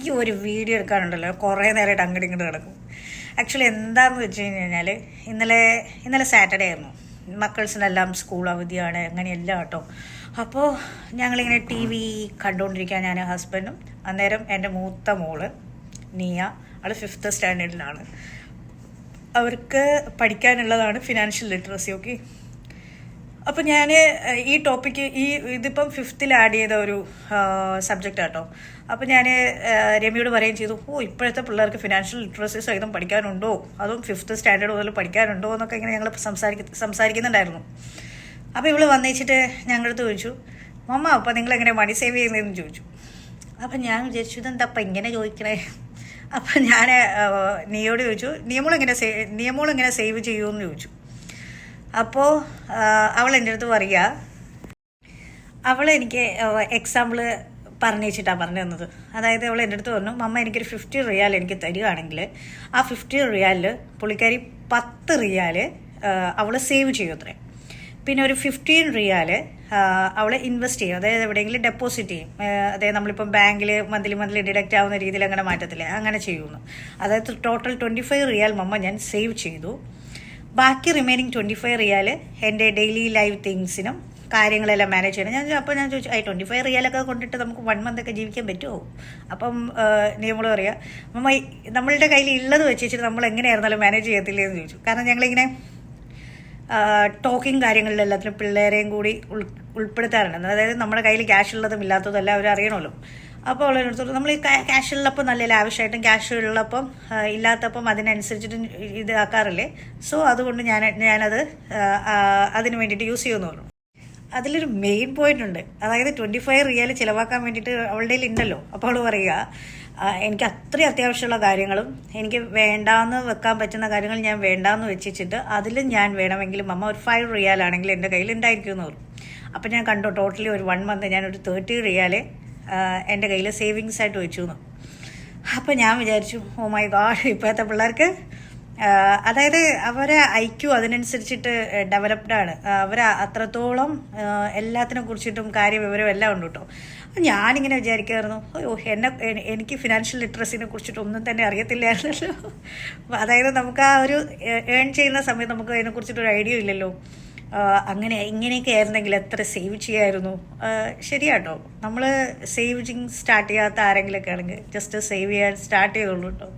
ഈ ഒരു വീഡിയോ എടുക്കാനുണ്ടല്ലോ കുറേ നേരമായിട്ട് അങ്ങോട്ട് ഇങ്ങോട്ട് കിടക്കും. ആക്ച്വലി എന്താണെന്ന് വെച്ച് കഴിഞ്ഞാൽ ഇന്നലെ സാറ്റർഡേ ആയിരുന്നു. മക്കൾസിനെല്ലാം സ്കൂൾ അവധിയാണ്, അങ്ങനെയെല്ലാം കേട്ടോ. അപ്പോൾ ഞങ്ങളിങ്ങനെ ടി വി കണ്ടുകൊണ്ടിരിക്കുക, ഞാൻ ഹസ്ബൻഡും. അന്നേരം എൻ്റെ മൂത്ത മോള് നിയ, അവൾ 5th സ്റ്റാൻഡേർഡിലാണ്. അവർക്ക് പഠിക്കാനുള്ളതാണ് ഫിനാൻഷ്യൽ ലിറ്ററസി. ഓക്കെ, അപ്പം ഞാൻ ഈ ടോപ്പിക്ക് ഇതിപ്പം 5th ആഡ് ചെയ്ത ഒരു സബ്ജക്റ്റ് കേട്ടോ. അപ്പം ഞാൻ രമ്യയോട് പറയുകയും ചെയ്തു, ഇപ്പോഴത്തെ പിള്ളേർക്ക് ഫിനാൻഷ്യൽ ലിറ്ററസി സഹിതം പഠിക്കാനുണ്ടോ, അതും 5th സ്റ്റാൻഡേർഡ് മുതൽ പഠിക്കാനുണ്ടോ എന്നൊക്കെ ഇങ്ങനെ ഞങ്ങൾ സംസാരിക്കുന്നുണ്ടായിരുന്നു. അപ്പോൾ ഇവള് വന്നേച്ചിട്ട് ഞങ്ങളുടെ അടുത്ത് ചോദിച്ചു, മമ്മ അപ്പം നിങ്ങളെങ്ങനെ മണി സേവ് ചെയ്യുന്നതെന്ന് ചോദിച്ചു. അപ്പം ഞാൻ വിചാരിച്ചു ഇതെന്താ അപ്പം ഇങ്ങനെ ചോദിക്കണേ. അപ്പം ഞാൻ നീയോട് ചോദിച്ചു, നിയമോളെങ്ങനെ സേവ് ചെയ്യുമെന്ന് ചോദിച്ചു. അപ്പോൾ അവൾ എൻ്റെ അടുത്ത് പറയുക, അവൾ എനിക്ക് എക്സാമ്പിൾ പറഞ്ഞു വെച്ചിട്ടാണ് പറഞ്ഞു തന്നത്. അതായത് അവൾ എൻ്റെ അടുത്ത് പറഞ്ഞു, മമ്മ എനിക്കൊരു 50 റിയാൽ എനിക്ക് തരികയാണെങ്കിൽ ആ 50 റിയാലിൽ പുള്ളിക്കാരി 10 റിയാൽ അവൾ സേവ് ചെയ്യും അത്രേ. പിന്നെ ഒരു 15 റിയാൽ അവൾ ഇൻവെസ്റ്റ് ചെയ്യും, അതായത് എവിടെയെങ്കിലും ഡെപ്പോസിറ്റ് ചെയ്യും. അതായത് നമ്മളിപ്പം ബാങ്കിൽ മന്ത്ലി ഡിഡക്റ്റ് ആവുന്ന രീതിയിൽ അങ്ങനെ മാറ്റത്തില്ലേ, അങ്ങനെ ചെയ്യുന്നു. അതായത് ടോട്ടൽ 25 റിയാൽ മമ്മ ഞാൻ സേവ് ചെയ്തു. ബാക്കി റിമൈനിങ് 25 റിയാൽ എൻ്റെ ഡെയിലി ലൈഫ് തിങ്സിനും കാര്യങ്ങളെല്ലാം മാനേജ് ചെയ്യണം. ഞാൻ ചോദിച്ചു, 25 റിയാലൊക്കെ കൊണ്ടിട്ട് നമുക്ക് 1 മന്ത് ഒക്കെ ജീവിക്കാൻ പറ്റുമോ? അപ്പം നിയമങ്ങൾ പറയാം, മമ്മ നമ്മളുടെ കയ്യിൽ ഉള്ളത് വെച്ചിട്ട് നമ്മൾ എങ്ങനെയായിരുന്നാലും മാനേജ് ചെയ്യത്തില്ലേ എന്ന് ചോദിച്ചു. കാരണം ഞങ്ങളിങ്ങനെ ടോക്കിങ് കാര്യങ്ങളിലെല്ലാത്തിനും പിള്ളേരെയും കൂടി ഉൾപ്പെടുത്താറുണ്ട്. അതായത് നമ്മുടെ കയ്യിൽ ക്യാഷ് ഉള്ളതും ഇല്ലാത്തതും എല്ലാം അവർ അറിയണമല്ലോ. അപ്പോൾ ഉള്ളതിനടുത്തോട്ട് നമ്മൾ ഈ ക്യാഷ് ഉള്ളപ്പം നല്ല ലാവിഷായിട്ടും ക്യാഷ് ഉള്ളപ്പം ഇല്ലാത്തപ്പം അതിനനുസരിച്ചിട്ട് ആക്കാറില്ലേ. സോ അതുകൊണ്ട് ഞാനത് അതിന് വേണ്ടിയിട്ട് യൂസ് ചെയ്യുമെന്ന് പറഞ്ഞു. അതിലൊരു മെയിൻ പോയിന്റ് ഉണ്ട്. അതായത് 25 റിയാൽ ചിലവാക്കാൻ വേണ്ടിയിട്ട് അവളുടെ ഉണ്ടല്ലോ. അപ്പോൾ അവൾ പറയുക, എനിക്ക് അത്രയും അത്യാവശ്യമുള്ള കാര്യങ്ങളും എനിക്ക് വേണ്ടാന്ന് വെക്കാൻ പറ്റുന്ന കാര്യങ്ങൾ ഞാൻ വേണ്ടാന്ന് വെച്ചിട്ട് അതിൽ ഞാൻ വേണമെങ്കിലും അമ്മ ഒരു 5 റിയാലാണെങ്കിൽ എൻ്റെ കയ്യിൽ ഉണ്ടായിരിക്കും എന്ന് പറഞ്ഞു. അപ്പം ഞാൻ കണ്ടു, ടോട്ടലി ഒരു 1 മന്ത് ഞാനൊരു 30 റിയാൽ എൻ്റെ കയ്യിൽ സേവിങ്സ് ആയിട്ട് വെച്ചു എന്ന്. അപ്പം ഞാൻ വിചാരിച്ചു, ഓ മൈ ഗോഡ്, ഇപ്പോഴത്തെ പിള്ളേർക്ക് അതായത് അവരെ IQ അതിനനുസരിച്ചിട്ട് ഡെവലപ്ഡ് ആണ്. അവർ അത്രത്തോളം എല്ലാത്തിനെ കുറിച്ചിട്ടും കാര്യവിവരം എല്ലാം ഉണ്ട് കേട്ടോ. ഞാനിങ്ങനെ വിചാരിക്കുമായിരുന്നു, എനിക്ക് ഫിനാൻഷ്യൽ ലിറ്ററസിനെ കുറിച്ചിട്ട് ഒന്നും തന്നെ അറിയത്തില്ലായിരുന്നല്ലോ. അതായത് നമുക്ക് ആ ഒരു ഏൺ ചെയ്യുന്ന സമയത്ത് നമുക്ക് അതിനെക്കുറിച്ചിട്ടൊരു ഐഡിയ ഇല്ലല്ലോ. ഇങ്ങനെയൊക്കെ ആയിരുന്നെങ്കിൽ എത്ര സേവ് ചെയ്യായിരുന്നു. ശരിയാട്ടോ, നമ്മൾ സേവിങ് സ്റ്റാർട്ട് ചെയ്യാത്ത ആരെങ്കിലൊക്കെ ആണെങ്കിൽ ജസ്റ്റ് സേവ് ചെയ്യാൻ സ്റ്റാർട്ട് ചെയ്തോളൂ കേട്ടോ.